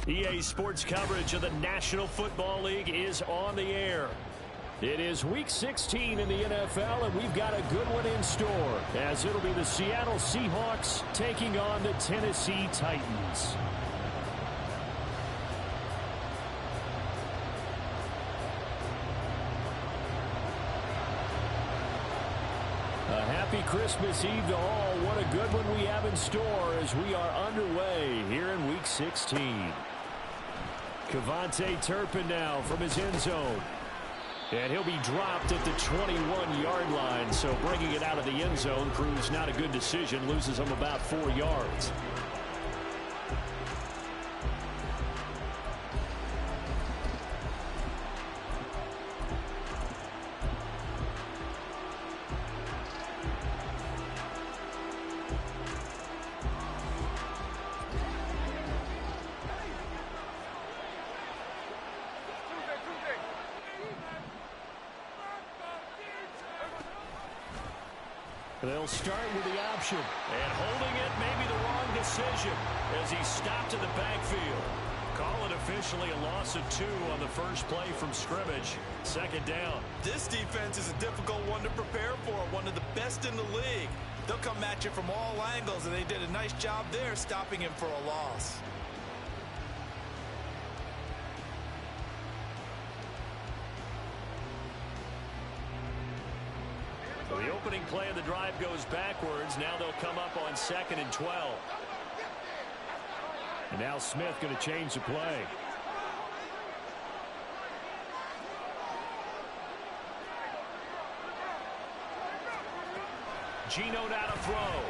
EA Sports coverage of the National Football League is on the air. It is Week 16 in the NFL, and we've got a good one in store, as it'll be the Seattle Seahawks taking on the Tennessee Titans. A happy Christmas Eve to all. What a good one we have in store as we are underway here in Week 16. Kevontae Turpin now from his end zone. And he'll be dropped at the 21-yard line, so bringing it out of the end zone proves not a good decision, loses him about 4 yards. They'll start with the option, and holding it may be the wrong decision as he's stopped in the backfield. Call it officially a loss of 2 on the first play from scrimmage. Second down. This defense is a difficult one to prepare for, one of the best in the league. They'll come at you from all angles, and they did a nice job there stopping him for a loss. The opening play of the drive goes backwards. Now they'll come up on 2nd and 12. And now Smith going to change the play. Geno now to throw.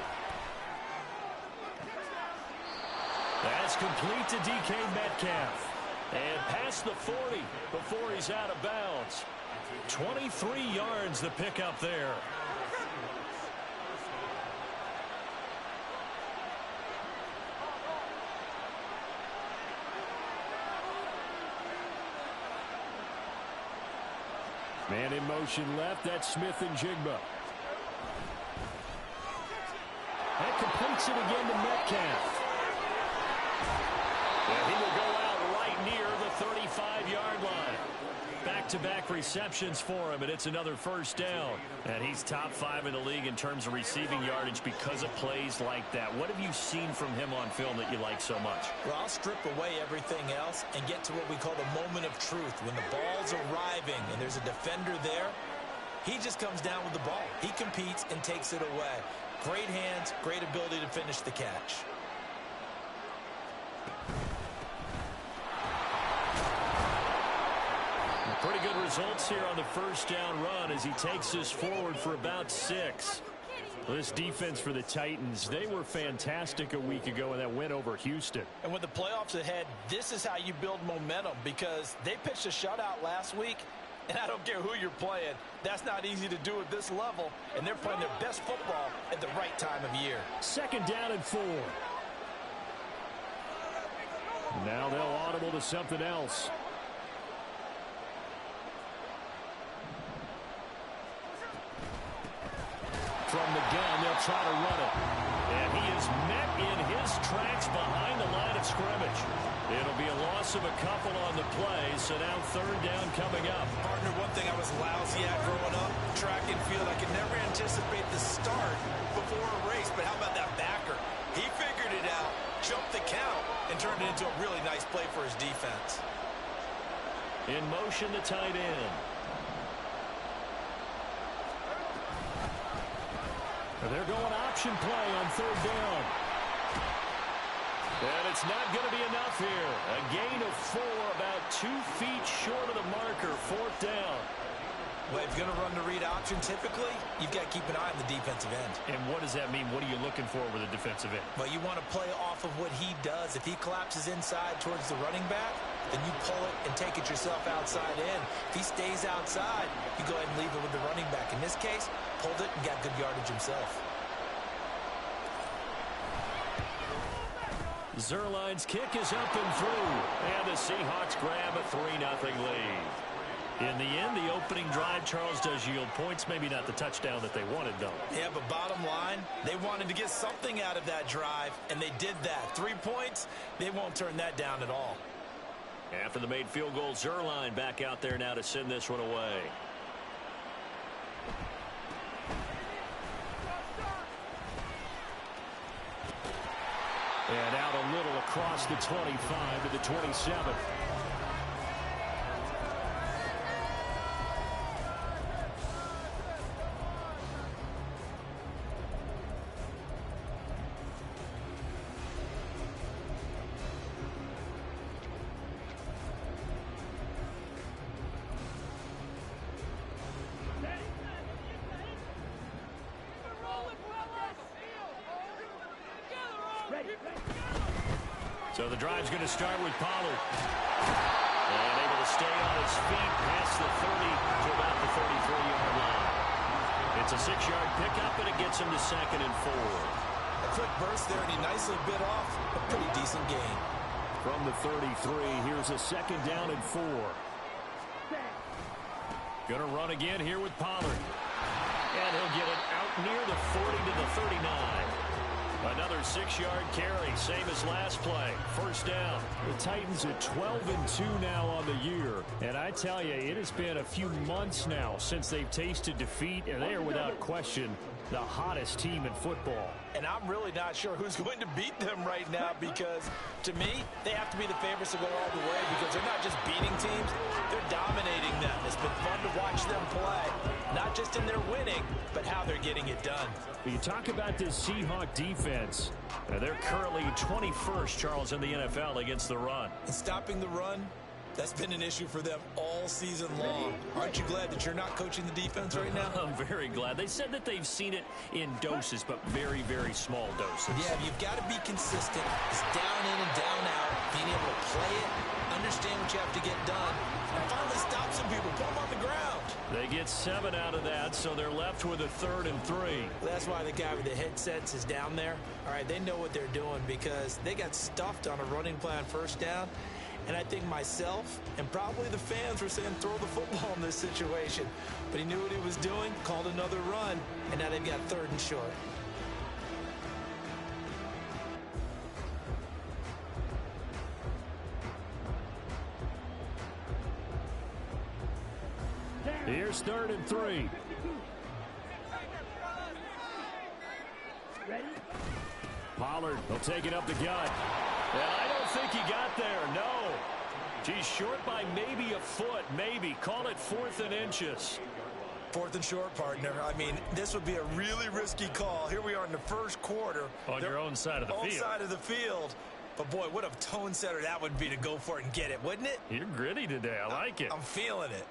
That's complete to DK Metcalf. And past the 40 before he's out of bounds. 23 yards the pickup there. Man in motion left. That's Smith and Jigba. That completes it again to Metcalf. And he will go out right near the 35-yard line. Back-to-back receptions for him, and it's another first down. And he's top 5 in the league in terms of receiving yardage because of plays like that. What have you seen from him on film that you like so much? Well, I'll strip away everything else and get to what we call the moment of truth. When the ball's arriving and there's a defender there, he just comes down with the ball. He competes and takes it away. Great hands, great ability to finish the catch. Pretty good results here on the first down run as he takes this forward for about 6. This defense for the Titans, they were fantastic a week ago in that win over Houston. And with the playoffs ahead, this is how you build momentum, because they pitched a shutout last week, and I don't care who you're playing. That's not easy to do at this level, and they're playing their best football at the right time of year. 2nd down and 4. Now they'll audible to something else. From the gun, they'll try to run it. And he is met in his tracks behind the line of scrimmage. It'll be a loss of a couple on the play, so now 3rd down coming up. Partner, one thing I was lousy at growing up, track and field, I could never anticipate the start before a race, but how about that backer? He figured it out, jumped the count, and turned it into a really nice play for his defense. In motion, the tight end. They're going option play on 3rd down. And it's not going to be enough here. A gain of 4, about 2 feet short of the marker. 4th down. Well, if you're going to run the read option, typically, you've got to keep an eye on the defensive end. And what does that mean? What are you looking for with a defensive end? Well, you want to play off of what he does. If he collapses inside towards the running back, then you pull it and take it yourself outside in. If he stays outside, you go ahead and leave it with the running back. In this case, pulled it and got good yardage himself. Zerline's kick is up and through. And the Seahawks grab a 3-0 lead. In the end, the opening drive, Charles, does yield points. Maybe not the touchdown that they wanted, though. Yeah, but bottom line, they wanted to get something out of that drive, and they did that. 3 points, they won't turn that down at all. After the made field goal, Zerline back out there now to send this one away. And out a little across the 25 to the 27. So the drive's going to start with Pollard. And able to stay on his feet past the 30 to about the 33-yard line. It's a 6-yard pickup, and it gets him to 2nd and 4. A quick burst there, and he nicely bit off a pretty decent gain. From the 33, here's a 2nd down and 4. Going to run again here with Pollard. And he'll get it out near the 40 to the 39. Another 6-yard carry, same as last play. 1st down. The Titans are 12-2 now on the year. And I tell you, it has been a few months now since they've tasted defeat, and they are without question the hottest team in football. And I'm really not sure who's going to beat them right now, because to me, they have to be the favorites to go all the way, because they're not just beating teams, they're dominating them. It's been fun to watch them play, not just in their winning, but how they're getting it done. You talk about this Seahawk defense. They're currently 21st, Charles, in the NFL against the run. And stopping the run, that's been an issue for them all season long. Aren't you glad that you're not coaching the defense right now? I'm very glad. They said that they've seen it in doses, but very, very small doses. Yeah, you've got to be consistent. It's down in and down out, being able to play it, understand what you have to get done, and finally stop some people, put them on the ground. They get 7 out of that, so they're left with a 3rd and 3. That's why the guy with the headsets is down there. All right, they know what they're doing, because they got stuffed on a running plan 1st down. And I think myself and probably the fans were saying throw the football in this situation. But he knew what he was doing, called another run, and now they've got 3rd and short. Here's 3rd and 3. Pollard will take it up the gut. And I don't think he got there, no. He's short by maybe a foot, maybe. Call it 4th and inches. 4th and short, partner. I mean, this would be a really risky call. Here we are in the 1st quarter. On your own side of the field. Own side of the field. But, boy, what a tone setter that would be to go for it and get it, wouldn't it? You're gritty today. I like it. I'm feeling it.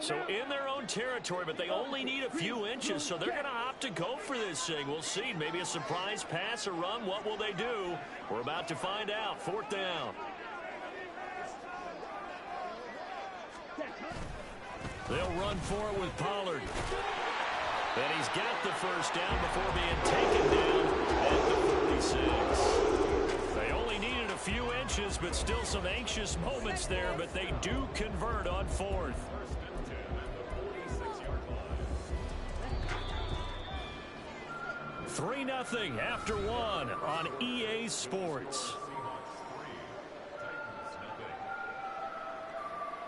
So in their own territory, but they only need a few inches, so they're going to opt to go for this thing. We'll see. Maybe a surprise pass or run. What will they do? We're about to find out. 4th down. They'll run for it with Pollard. And he's got the 1st down before being taken down at the 46. They only needed a few inches, but still some anxious moments there, but they do convert on 4th. 3-0 after 1 on EA Sports.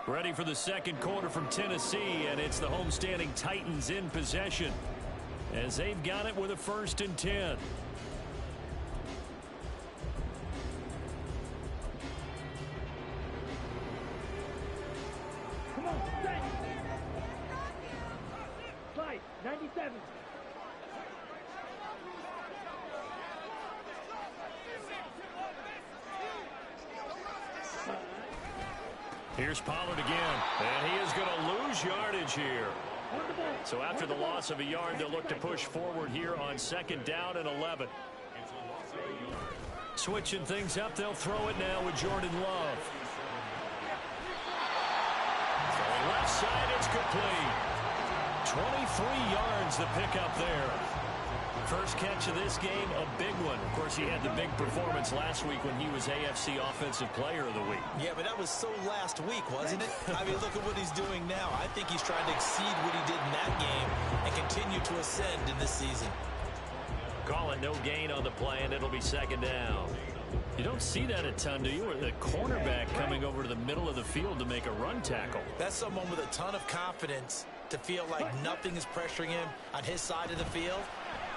Ready for the 2nd quarter from Tennessee, and it's the homestanding Titans in possession as they've got it with a 1st and 10. Come on, set. Slide, 97. Here's Pollard again, and he is going to lose yardage here. So after the loss of a yard, they'll look to push forward here on 2nd down and 11. Switching things up, they'll throw it now with Jordan Love. So left side, it's complete. 23 yards the pickup there. First catch of this game, a big one. Of course, he had the big performance last week when he was AFC Offensive Player of the Week. Yeah, but that was so last week, wasn't it? I mean, look at what he's doing now. I think he's trying to exceed what he did in that game and continue to ascend in this season. Call it no gain on the play, and it'll be second down. You don't see that a ton, do you? Or the cornerback coming over to the middle of the field to make a run tackle. That's someone with a ton of confidence to feel like nothing is pressuring him on his side of the field.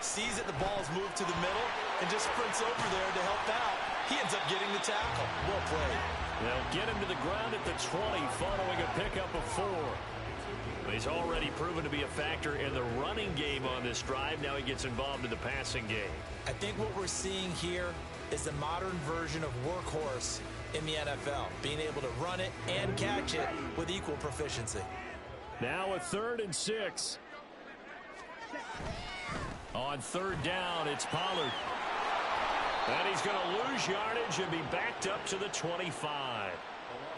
Sees that the ball's moved to the middle and just sprints over there to help out. He ends up getting the tackle. Well played. They'll get him to the ground at the 20 following a pickup of 4. He's already proven to be a factor in the running game on this drive. Now he gets involved in the passing game. I think what we're seeing here is the modern version of workhorse in the NFL, being able to run it and catch it with equal proficiency. Now a 3rd and 6. On 3rd down, it's Pollard. And he's going to lose yardage and be backed up to the 25.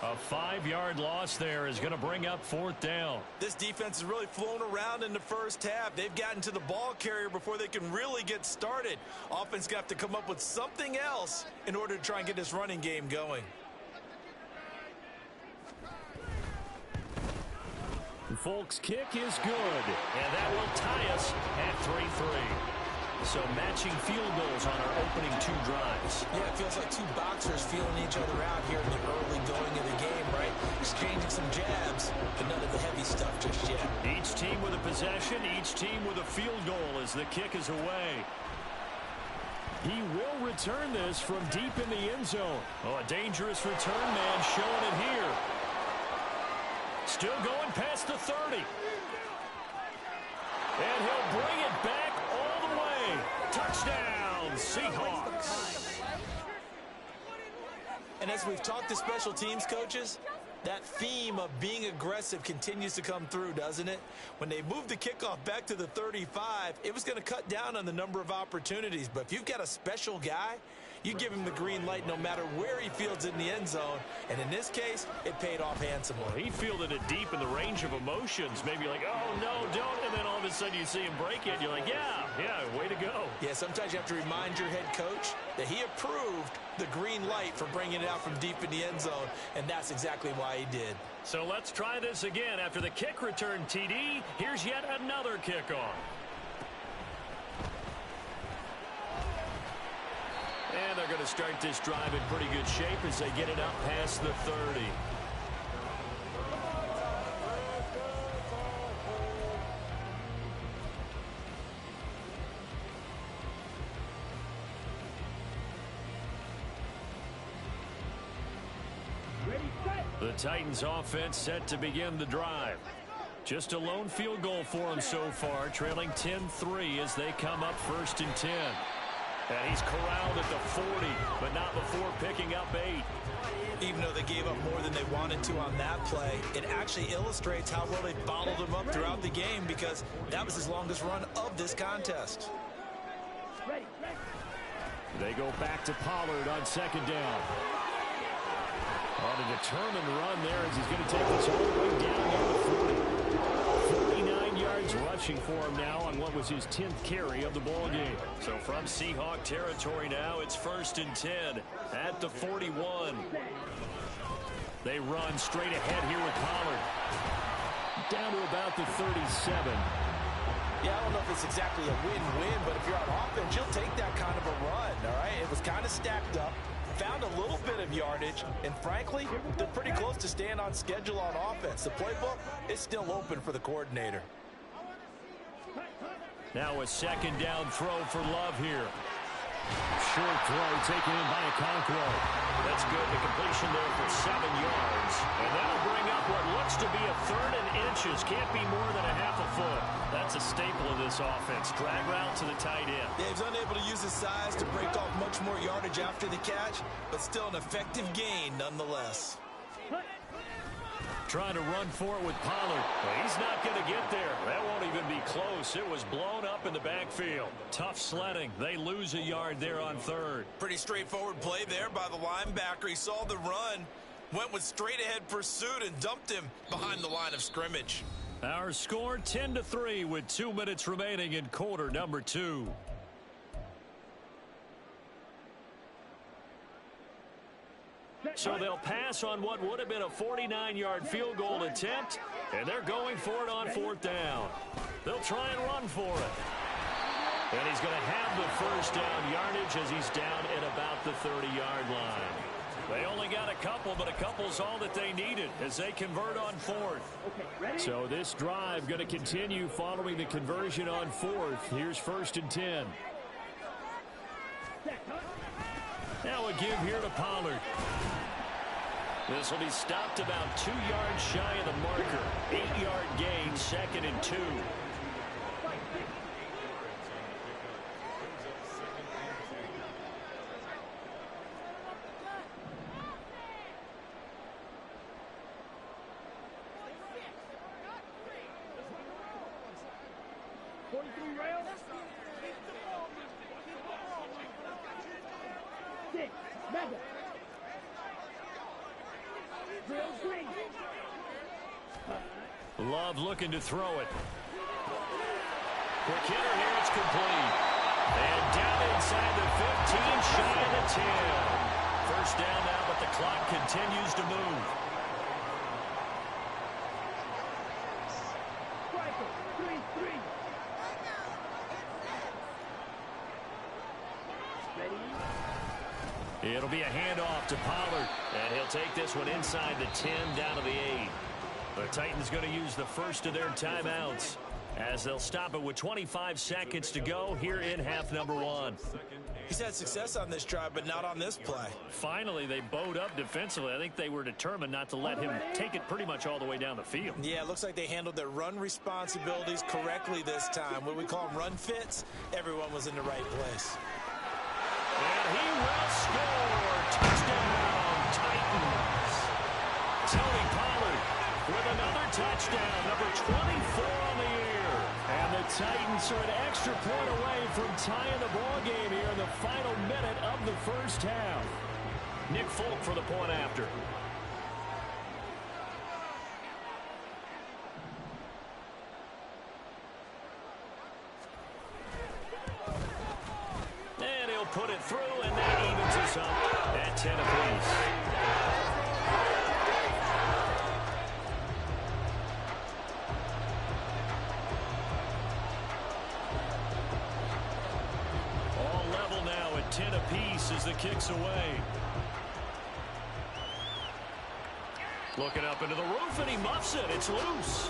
A 5-yard loss there is going to bring up 4th down. This defense has really flown around in the first half. They've gotten to the ball carrier before they can really get started. Offense got to come up with something else in order to try and get this running game going. Folks' kick is good. And that will tie us at 3-3. So matching field goals on our opening 2 drives. Yeah, it feels like 2 boxers feeling each other out here in the early going of the game, right? Exchanging some jabs, but none of the heavy stuff just yet. Each team with a possession, each team with a field goal as the kick is away. He will return this from deep in the end zone. Oh, a dangerous return man showing it here. Still going past the 30. And he'll bring it back all the way. Touchdown, Seahawks. And as we've talked to special teams coaches, that theme of being aggressive continues to come through, doesn't it? When they moved the kickoff back to the 35, it was going to cut down on the number of opportunities. But if you've got a special guy, you give him the green light no matter where he fields in the end zone. And in this case, it paid off handsomely. Well, he fielded it deep in the range of emotions. Maybe like, oh, no, don't. And then all of a sudden you see him break it. You're like, yeah, way to go. Yeah, sometimes you have to remind your head coach that he approved the green light for bringing it out from deep in the end zone. And that's exactly why he did. So let's try this again. After the kick return, TD, here's yet another kickoff. And they're going to start this drive in pretty good shape as they get it up past the 30. The Titans offense set to begin the drive. Just a lone field goal for them so far, trailing 10-3 as they come up 1st and 10. And he's corralled at the 40, but not before picking up 8. Even though they gave up more than they wanted to on that play, it actually illustrates how well they followed him up throughout the game because that was his longest run of this contest. They go back to Pollard on 2nd down. On a determined run there as he's going to take this all the way down near the 40. 49 yards rushing for him now on what was his 10th carry of the ball game. So from Seahawk territory now, it's 1st and 10 at the 41. They run straight ahead here with Pollard. Down to about the 37. Yeah, I don't know if it's exactly a win-win, but if you're on offense, you'll take that kind of a run, all right? It was kind of stacked up, found a little bit of yardage, and frankly, they're pretty close to staying on schedule on offense. The playbook is still open for the coordinator. Now a 2nd down throw for Love here. Short throw taken in by Okonkwo. That's good. The completion there for 7 yards. And that'll bring up what looks to be a 3rd and inches. Can't be more than a half a foot. That's a staple of this offense. Drag route to the tight end. Yeah, he's unable to use his size to break off much more yardage after the catch, but still an effective gain nonetheless. Trying to run for it with Pollard. Well, he's not going to get there. That won't even be close. It was blown up in the backfield. Tough sledding. They lose a yard there on 3rd. Pretty straightforward play there by the linebacker. He saw the run, went with straight-ahead pursuit, and dumped him behind the line of scrimmage. Our score 10-3 with 2 minutes remaining in quarter number 2. So they'll pass on what would have been a 49-yard field goal attempt, and they're going for it on 4th down. They'll try and run for it. And he's going to have the first down yardage as he's down at about the 30-yard line. They only got a couple, but a couple's all that they needed as they convert on 4th. So this drive going to continue following the conversion on 4th. Here's 1st and 10. Now a give here to Pollard. This will be stopped about 2 yards shy of the marker. 8-yard gain, 2nd and 2. Love looking to throw it. Quick hitter here, it's complete. And down inside the 15, shy of the 10. First down now, but the clock continues to move. It'll be a handoff to Pollard, and he'll take this one inside the 10 down to the 8. The Titans going to use the first of their timeouts as they'll stop it with 25 seconds to go here in half number 1. He's had success on this drive, but not on this play. Finally, they bowed up defensively. I think they were determined not to let him take it pretty much all the way down the field. Yeah, it looks like they handled their run responsibilities correctly this time. What we call them run fits, everyone was in the right place. And he will score. Touchdown, Titans. Tony Pollard with another touchdown, number 24 on the year. And the Titans are an extra point away from tying the ball game here in the final minute of the first half. Nick Folk for the point after. And he'll put it through, and that evens us up at 10 apiece. All level now at 10 apiece as the kick's away. Looking up into the roof, and he muffs it. It's loose.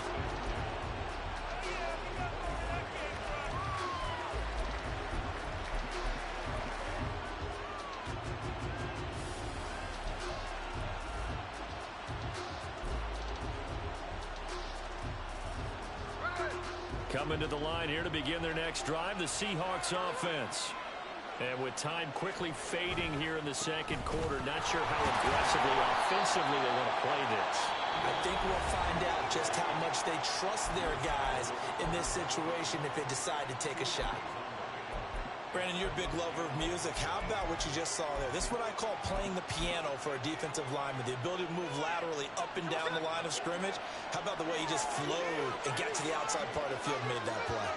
Coming to the line here to begin their next drive, the Seahawks offense. And with time quickly fading here in the second quarter, not sure how aggressively, offensively they want to play this. I think we'll find out just how much they trust their guys in this situation if they decide to take a shot. Brandon, you're a big lover of music. How about what you just saw there? This is what I call playing the piano for a defensive lineman. The ability to move laterally up and down the line of scrimmage. How about the way he just flowed and got to the outside part of the field and made that play?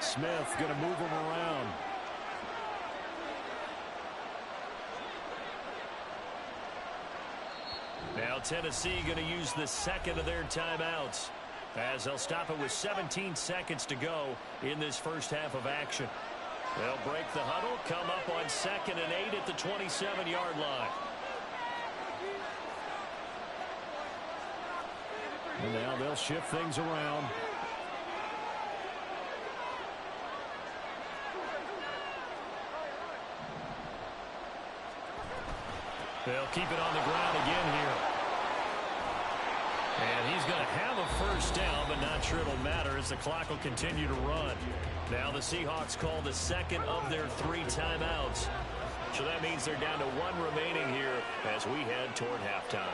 Smith going to move him around. Now Tennessee going to use the second of their timeouts as they'll stop it with 17 seconds to go in this first half of action. They'll break the huddle, come up on 2nd and 8 at the 27-yard line. And now they'll shift things around. They'll keep it on the ground again here. And he's going to have a first down, but not sure it'll matter as the clock will continue to run. Now the Seahawks call the second of their 3 timeouts. So that means they're down to 1 remaining here as we head toward halftime.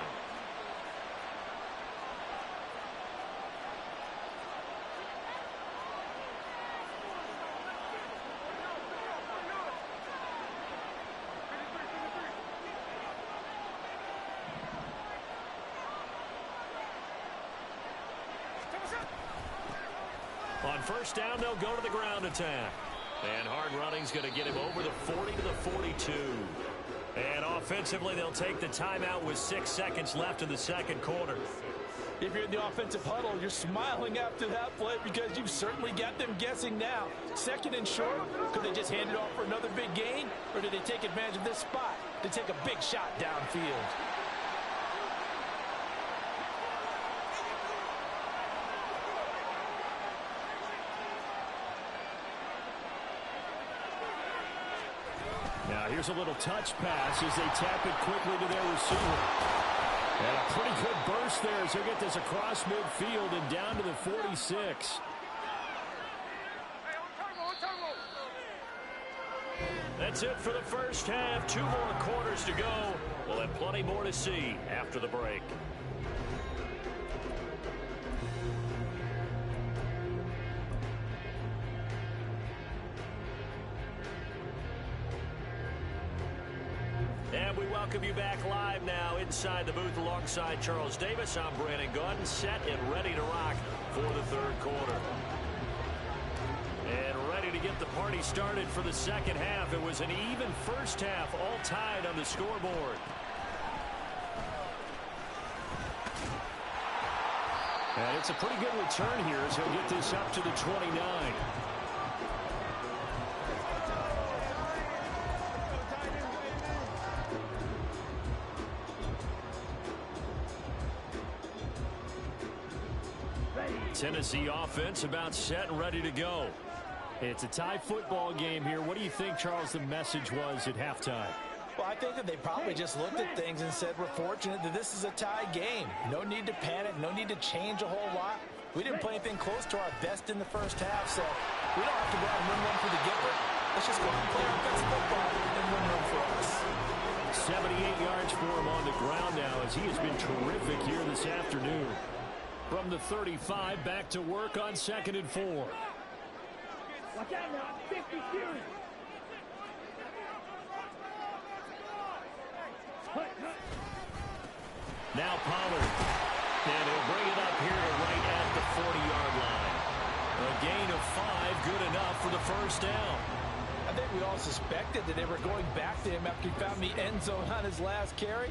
On first down, they'll go to the ground attack. And hard running's going to get him over the 40 to the 42. And offensively, they'll take the timeout with 6 seconds left in the second quarter. If you're in the offensive huddle, you're smiling after that play because you've certainly got them guessing now. Second and short, could they just hand it off for another big gain? Or do they take advantage of this spot to take a big shot downfield? Now here's a little touch pass as they tap it quickly to their receiver. And a pretty good burst there as they get this across midfield and down to the 46. That's it for the first half. 2 more quarters to go. We'll have plenty more to see after the break. And we welcome you back live now inside the booth alongside Charles Davis. I'm Brandon Gaudin, set and ready to rock for the third quarter. And ready to get the party started for the second half. It was an even first half, all tied on the scoreboard. And it's a pretty good return here as he'll get this up to the 29. Tennessee offense about set and ready to go. It's a tie football game here. What do you think, Charles, the message was at halftime? Well, I think that they probably just looked at things and said, we're fortunate that this is a tie game. No need to panic, no need to change a whole lot. We didn't play anything close to our best in the first half, so we don't have to go out and win one for the Gipper. Let's just go out and play our best football and win one for us. 78 yards for him on the ground now as he has been terrific here this afternoon. From the 35, back to work on 2nd and 4. Watch out now. 50 series. Now Pollard. And he'll bring it up here to right at the 40-yard line. A gain of 5, good enough for the first down. I think we all suspected that they were going back to him after he found the end zone on his last carry.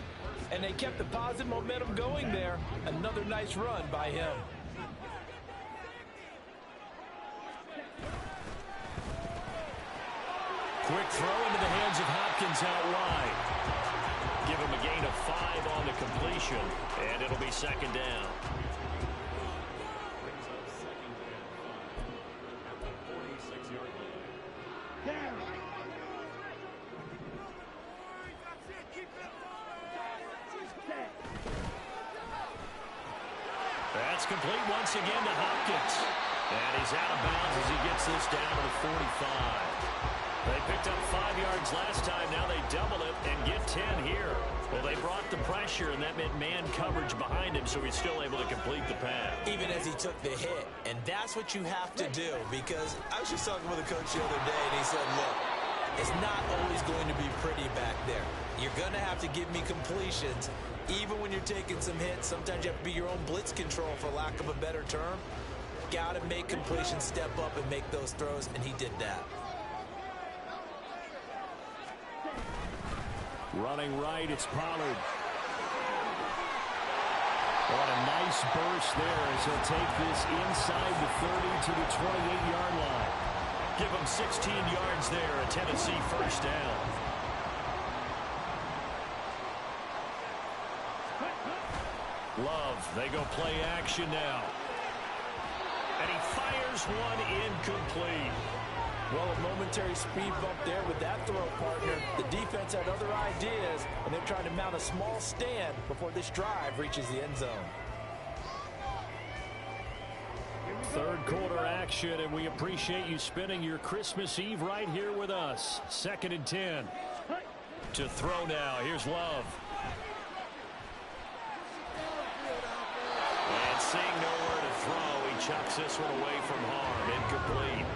And they kept the positive momentum going there. Another nice run by him. Quick throw into the hands of Hopkins out wide. Give him a gain of 5 on the completion, and it'll be second down. That's complete once again to Hopkins. And he's out of bounds as he gets this down to the 45. They picked up 5 yards last time. Now they double it and get 10 here. Well, they brought the pressure, and that meant man coverage behind him, so he's still able to complete the pass. Even as he took the hit. And that's what you have to do, because I was just talking with a coach the other day, and he said, look, it's not always going to be pretty back there. You're going to have to give me completions. Even when you're taking some hits, sometimes you have to be your own blitz control, for lack of a better term. Got to make completions, step up, and make those throws, and he did that. Running right, it's Pollard. What a nice burst there as he'll take this inside the 30 to the 28-yard line. Give him 16 yards there, a Tennessee first down. Love, they go play action now. And he fires one incomplete. Well, a momentary speed bump there with that throw, partner. The defense had other ideas, and they're trying to mount a small stand before this drive reaches the end zone. Third quarter action, and we appreciate you spending your Christmas Eve right here with us. 2nd and 10. To throw now, here's Love. And seeing nowhere to throw, he chucks this one away from harm. Incomplete.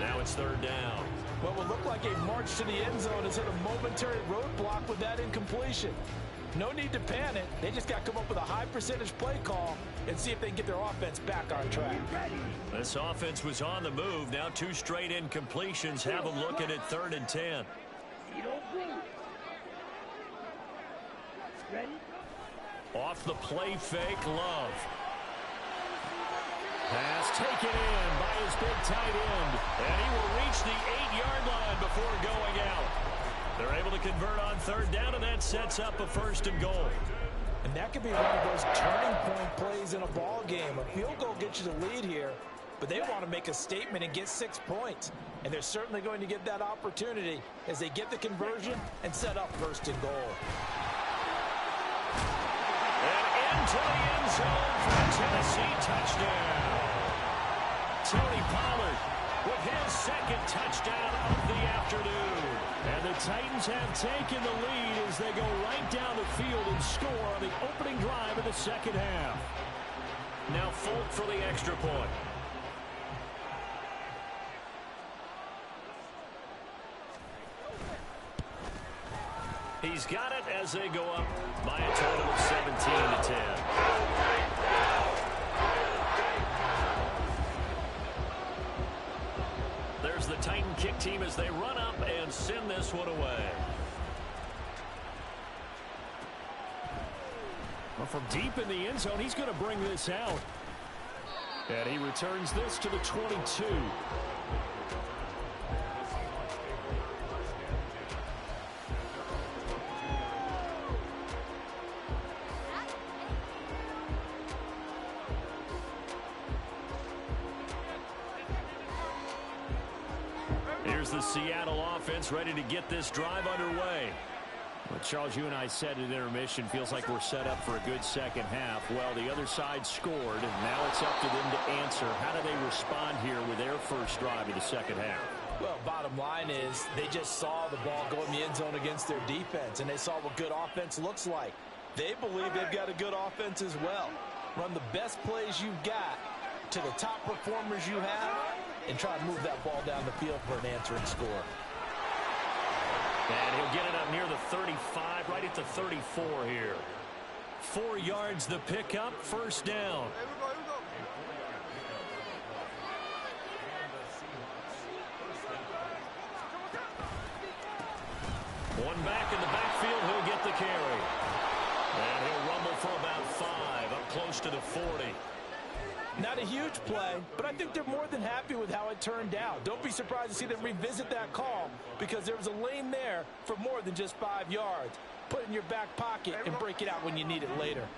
Now it's third down. What will look like a march to the end zone has hit a momentary roadblock with that incompletion. No need to panic. They just got to come up with a high percentage play call and see if they can get their offense back on track. This offense was on the move. Now 2 straight incompletions have them looking at 3rd and 10. You don't move. Ready? Off the play fake, Love. Pass taken in by his big tight end. And he will reach the 8-yard line before going out. They're able to convert on third down, and that sets up a 1st and goal. And that could be one of those turning point plays in a ball game. A field goal gets you the lead here, but they want to make a statement and get 6 points. And they're certainly going to get that opportunity as they get the conversion and set up 1st and goal. And into the end zone for a Tennessee touchdown. Tony Pollard with his 2nd touchdown of the afternoon. And the Titans have taken the lead as they go right down the field and score on the opening drive of the 2nd half. Now Folk for the extra point. He's got it as they go up by a total of 17-10. There's the Titan kick team as they run up and send this one away. Well, from deep in the end zone, he's going to bring this out. And he returns this to the 22. Here's the Seattle offense ready to get this drive underway. Well, Charles, you and I said at intermission, feels like we're set up for a good 2nd half. Well, the other side scored, and now it's up to them to answer. How do they respond here with their first drive of the 2nd half? Well, bottom line is they just saw the ball go in the end zone against their defense, and they saw what good offense looks like. They believe they've got a good offense as well. Run the best plays you've got to the top performers you have, and try to move that ball down the field for an answering score. And he'll get it up near the 35, right at the 34 here. 4 yards the pickup, 1st down. One back in the backfield, he'll get the carry. And he'll rumble for about 5, up close to the 40. Not a huge play, but I think they're more than happy with how it turned out. Don't be surprised to see them revisit that call because there was a lane there for more than just 5 yards. Put it in your back pocket and break it out when you need it later.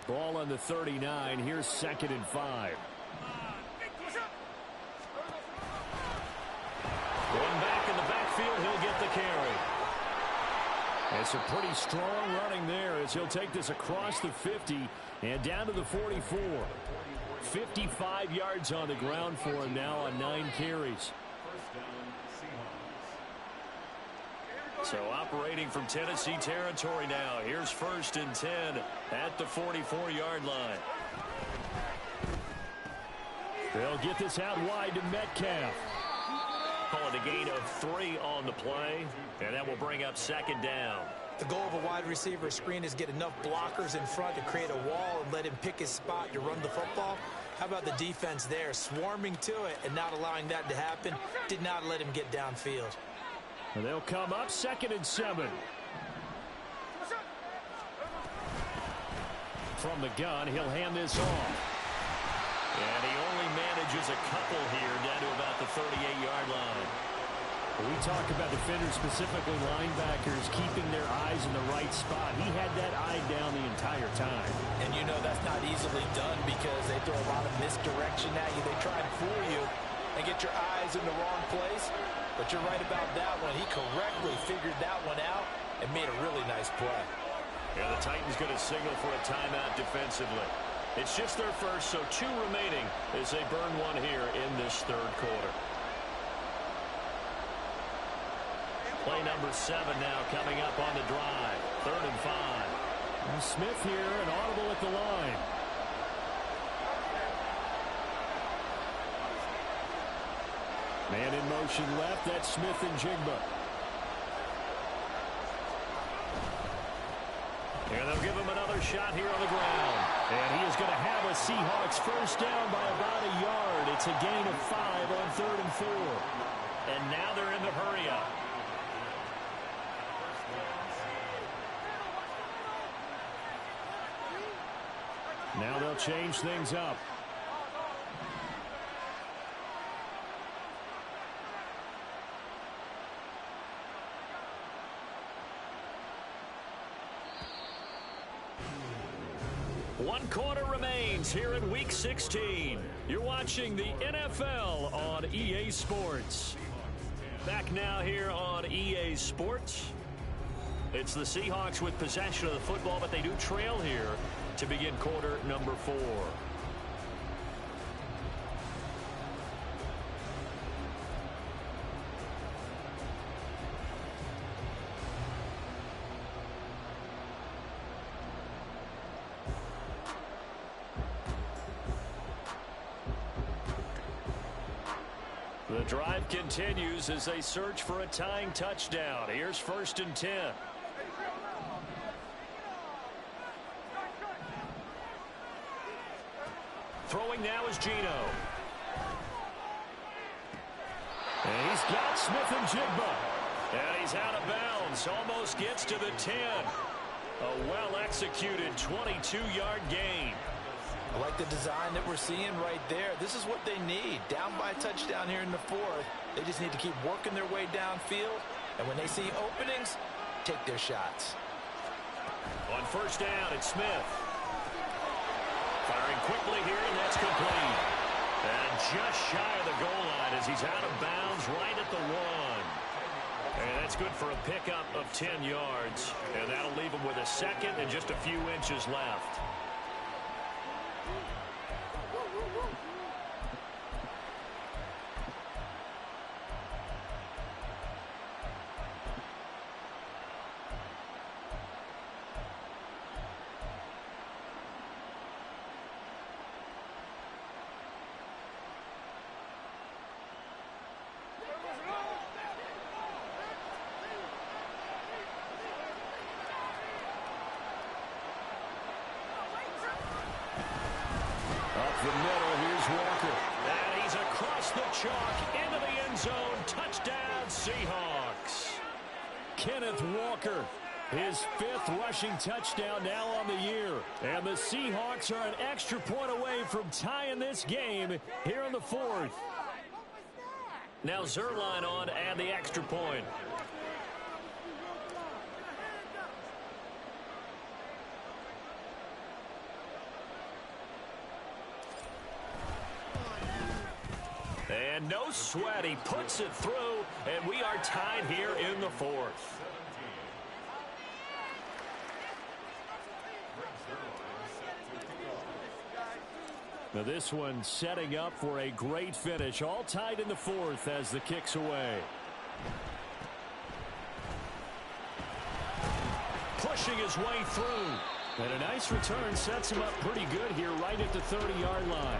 Ball on the 39. Here's 2nd and 5. One back in the backfield, he'll get the carry. It's a pretty strong running there as he'll take this across the 50 and down to the 44. 55 yards on the ground for him now on 9 carries. So operating from Tennessee territory now. Here's 1st and 10 at the 44-yard line. They'll get this out wide to Metcalf. Calling a gain of 3 on the play, and that will bring up 2nd down. The goal of a wide receiver screen is get enough blockers in front to create a wall and let him pick his spot to run the football. How about the defense there, swarming to it and not allowing that to happen? Did not let him get downfield. And they'll come up 2nd and 7. From the gun, he'll hand this off. And he only manages a couple here down to about the 38-yard line. We talk about defenders, specifically linebackers, keeping their eyes in the right spot. He had that eye down the entire time. And you know that's not easily done because they throw a lot of misdirection at you. They try and fool you and get your eyes in the wrong place. But you're right about that one. He correctly figured that one out and made a really nice play. Yeah, the Titans going to signal for a timeout defensively. It's just their first, so 2 remaining as they burn one here in this 3rd quarter. Play number 7 now coming up on the drive. 3rd and 5. And Smith here, an audible at the line. Man in motion left. That's Smith and Jigba. And they'll give him another shot here on the ground. And he is going to have a Seahawks 1st down by about a yard. It's a gain of 5 on 3rd and 4. And now they're in the hurry up. Now they'll change things up. One quarter remains here in Week 16. You're watching the NFL on EA Sports. Back now here on EA Sports. It's the Seahawks with possession of the football, but they do trail here to begin quarter number 4. The drive continues as they search for a tying touchdown. Here's 1st and 10. Throwing now is Geno. And he's got Smith and Jigba. And he's out of bounds. Almost gets to the 10. A well-executed 22-yard gain. I like the design that we're seeing right there. This is what they need. Down by a touchdown here in the 4th. They just need to keep working their way downfield. And when they see openings, take their shots. On 1st down, it's Smith. Firing quickly here, and that's complete. And just shy of the goal line as he's out of bounds right at the 1. And that's good for a pickup of 10 yards. And that'll leave him with a 2nd and just a few inches left. Up the middle, here's Walker. And he's across the chalk into the end zone. Touchdown, Seahawks. Kenneth Walker, his 5th rushing touchdown now on the year. And the Seahawks are an extra point away from tying this game here in the 4th. Now Zerline on and the extra point. And no sweat, he puts it through, and we are tied here in the 4th. Now this one setting up for a great finish. All tied in the 4th as the kick's away. Pushing his way through. And a nice return sets him up pretty good here right at the 30-yard line.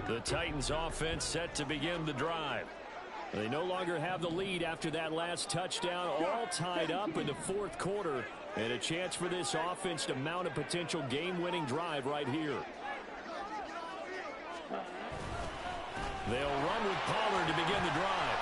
The Titans offense set to begin the drive. They no longer have the lead after that last touchdown, all tied up in the 4th quarter, and a chance for this offense to mount a potential game-winning drive right here. They'll run with Pollard to begin the drive.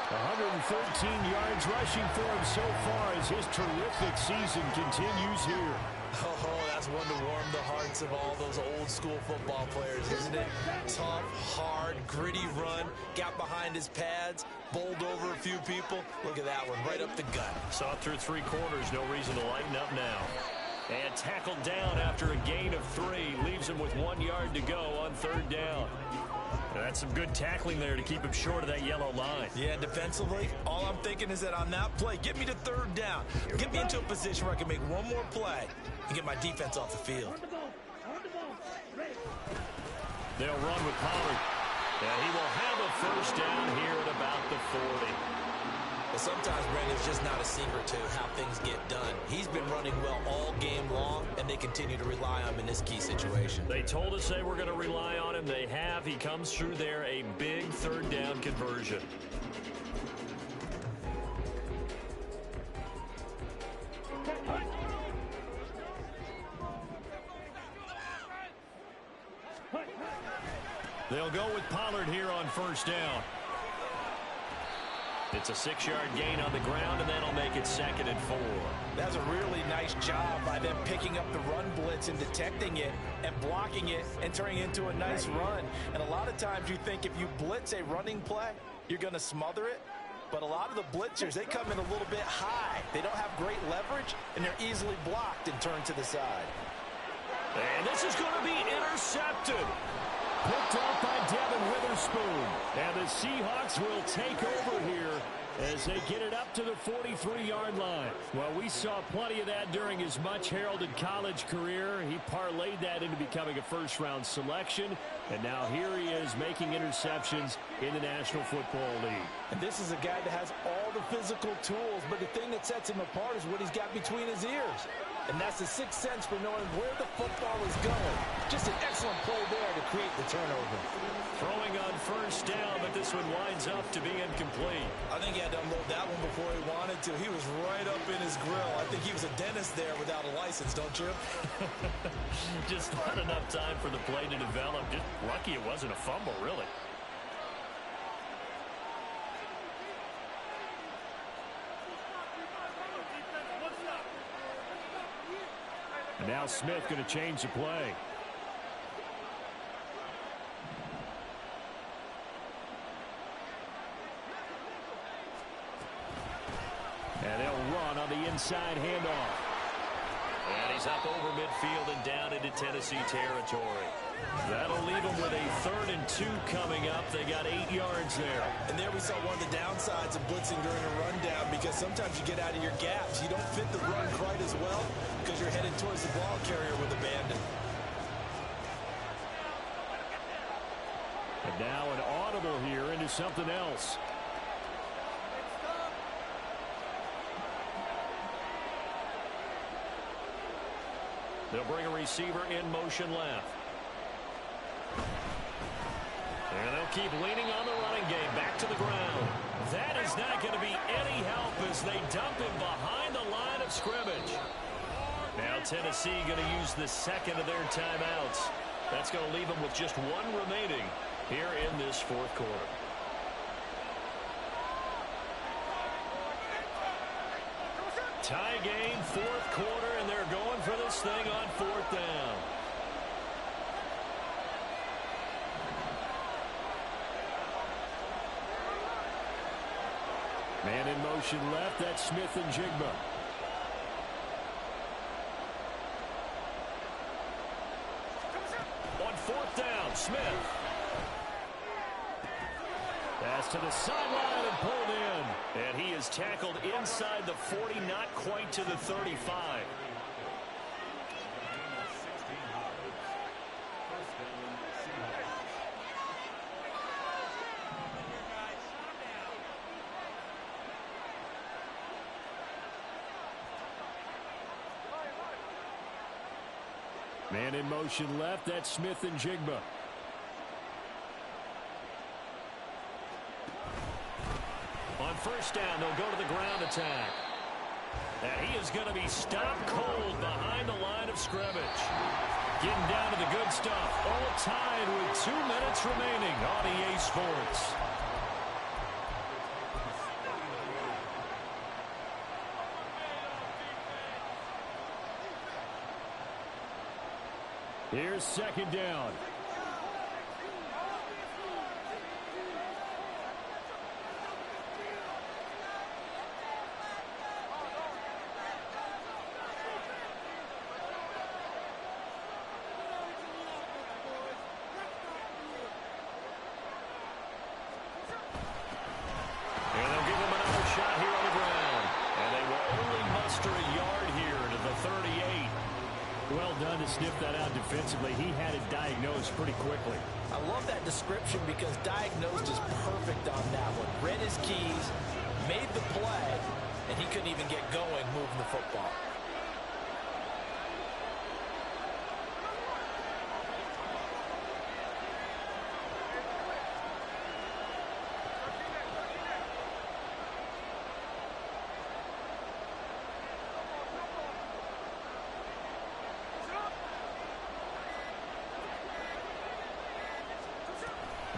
113 yards rushing for him so far as his terrific season continues here. Oh, that's one to warm the hearts of all those old school football players, isn't it? Tough, hard, gritty run, got behind his pads, bowled over a few people. Look at that one, right up the gut. Saw it through 3 quarters, no reason to lighten up now. And tackled down after a gain of 3, leaves him with 1 yard to go on 3rd down. That's some good tackling there to keep him short of that yellow line. Yeah, defensively, all I'm thinking is that on that play, get me to 3rd down. Get me into a position where I can make one more play and get my defense off the field. They'll run with Pollard. And he will have a 1st down here at about the 40. But sometimes, Brandon, it's just not a secret to how things get done. He's been running well all game long, and they continue to rely on him in this key situation. They told us they were going to rely on him. They have. He comes through there, a big 3rd down conversion. They'll go with Pollard here on first down. It's a 6-yard gain on the ground, and that'll make it 2nd and 4. That's a really nice job by them picking up the run blitz and detecting it and blocking it and turning it into a nice run. And a lot of times you think if you blitz a running play, you're going to smother it. But a lot of the blitzers, they come in a little bit high. They don't have great leverage, and they're easily blocked and turned to the side. And this is going to be intercepted. Picked off by Devin Witherspoon. And the Seahawks will take over here as they get it up to the 43-yard line. Well, we saw plenty of that during his much-heralded college career. He parlayed that into becoming a first-round selection. And now here he is making interceptions in the National Football League. And this is a guy that has all the physical tools, but the thing that sets him apart is what he's got between his ears. And that's the sixth sense for knowing where the football is going. Just an excellent play there to create the turnover. Throwing on first down, but this one winds up to be incomplete. I think he had to unload that one before he wanted to. He was right up in his grill. I think he was a dentist there without a license, don't you? Just not enough time for the play to develop. Just lucky it wasn't a fumble, really. And now Smith going to change the play. And they'll run on the inside handoff. And he's up over midfield and down into Tennessee territory. That'll leave them with a 3rd and 2 coming up. They got 8 yards there. And there we saw one of the downsides of blitzing during a rundown, because sometimes you get out of your gaps. You don't fit the run quite as well because you're headed towards the ball carrier with abandon. And now an audible here into something else. They'll bring a receiver in motion left. And they'll keep leaning on the running game. Back to the ground. That is not going to be any help as they dump him behind the line of scrimmage. Now Tennessee going to use the 2nd of their timeouts. That's going to leave them with just 1 remaining here in this 4th quarter. Tie game, 4th quarter, and they're going for this thing on 4th down. Man in motion left, that's Smith and Jigba. On 4th down, Smith. Pass to the sideline and pulled in. And he is tackled inside the 40, not quite to the 35. Man in motion left, that's Smith and Jigba. On first down, they'll go to the ground attack. And he is going to be stopped cold behind the line of scrimmage. Getting down to the good stuff. All tied with 2 minutes remaining on EA Sports. Here's 2nd down. Sniffed that out defensively. He had it diagnosed pretty quickly. I love that description because diagnosed is perfect on that one. Read his keys, made the play, and he couldn't even get going moving the football.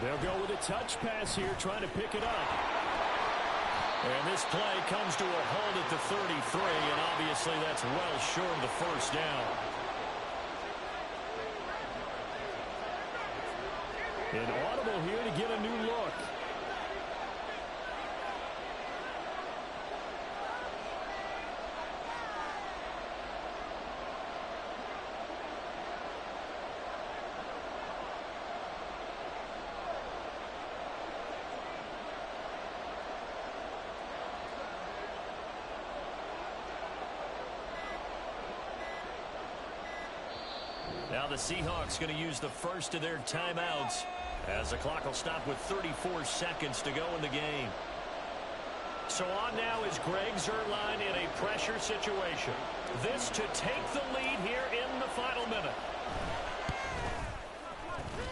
They'll go with a touch pass here, trying to pick it up. And this play comes to a halt at the 33, and obviously that's well short of the first down. An audible here to get a new look. Now the Seahawks going to use the first of their timeouts as the clock will stop with 34 seconds to go in the game. So on now is Greg Zuerlein in a pressure situation. This to take the lead here in the final minute.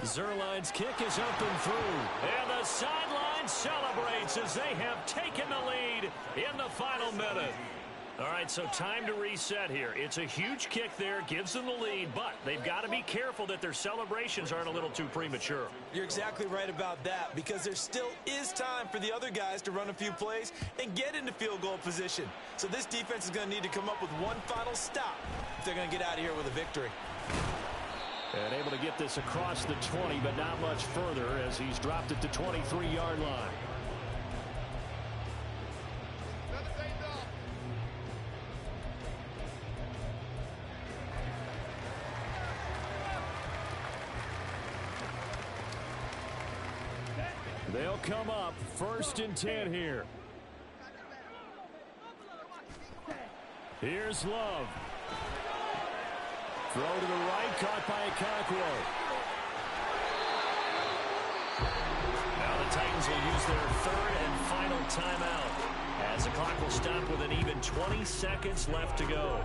Zuerlein's kick is up and through. And the sideline celebrates as they have taken the lead in the final minute. All right, so time to reset here. It's a huge kick there, gives them the lead, but they've got to be careful that their celebrations aren't a little too premature. You're exactly right about that, because there still is time for the other guys to run a few plays and get into field goal position. So this defense is going to need to come up with one final stop if they're going to get out of here with a victory. And able to get this across the 20, but not much further as he's dropped at the 23-yard line. They'll come up 1st and 10 here. Here's Love. Throw to the right, caught by Okonkwo. Now the Titans will use their 3rd and final timeout as the clock will stop with an even 20 seconds left to go.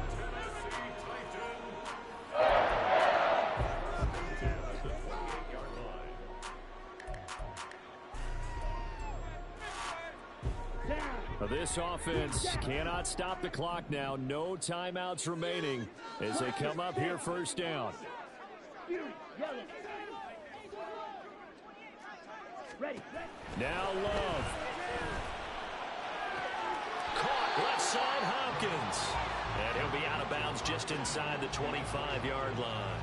This offense cannot stop the clock now. No timeouts remaining as they come up here 1st down. Now Love. Caught left side Hopkins. And he'll be out of bounds just inside the 25-yard line.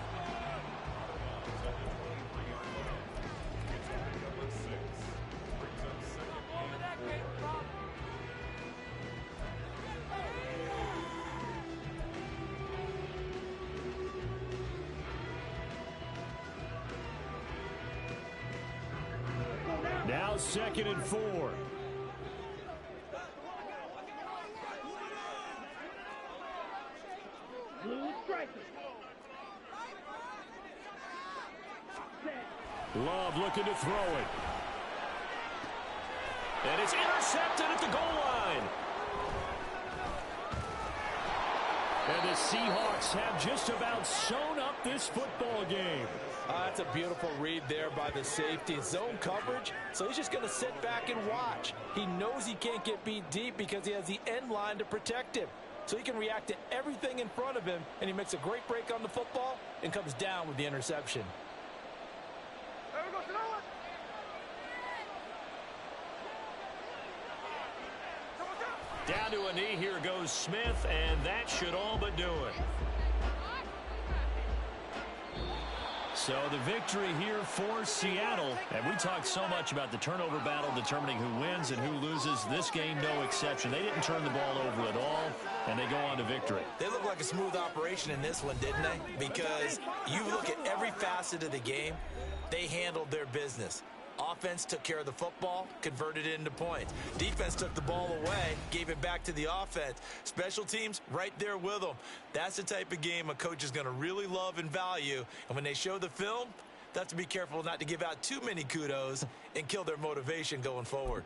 Now 2nd and 4. Love looking to throw it. And it's intercepted at the goal line. And the Seahawks have just about sewn up this football game. That's a beautiful read there by the safety. Zone coverage, so he's just going to sit back and watch. He knows he can't get beat deep because he has the end line to protect him. So he can react to everything in front of him, and he makes a great break on the football and comes down with the interception. Down to a knee, here goes Smith, and that should all but do it. So the victory here for Seattle. And we talked so much about the turnover battle determining who wins and who loses. This game, no exception. They didn't turn the ball over at all, and they go on to victory. They look like a smooth operation in this one, didn't they? Because you look at every facet of the game, they handled their business. Offense took care of the football, converted it into points. Defense took the ball away, gave it back to the offense. Special teams right there with them. That's the type of game a coach is going to really love and value. And when they show the film, they have to be careful not to give out too many kudos and kill their motivation going forward.